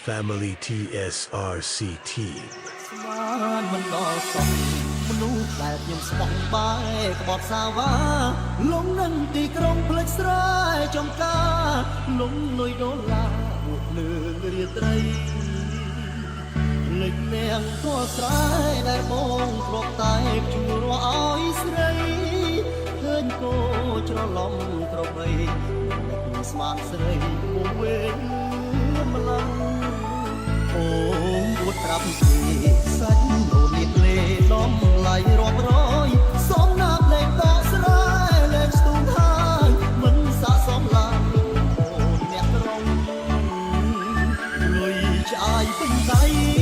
Family TSRC Team ស្មានមិនដល់សោះមនុស្សដែលខ្ញុំស្បង់បាយក្បត់សាវ៉ាលងនឹងទីក្រុងផ្លេចស្រែចំការលងលុយដុល្លារពួកលើរាត្រីលេចនាងទោះស្រែដែលបងធ្លាប់តែជួររឲ្យស្រីឃើញគោច្រឡំក្របីមិនស្មានស្រីមកវិញម្លឹងអូពួតប្រាប់ពីសាច់រលៀបលេដំឡៃរាប់រយសំណាប់លេខតស្រែលេខស្ទូងថាយមិនស័កសមឡើយអូនអ្នកក្រុងលុយឆ្អើយពេញដៃ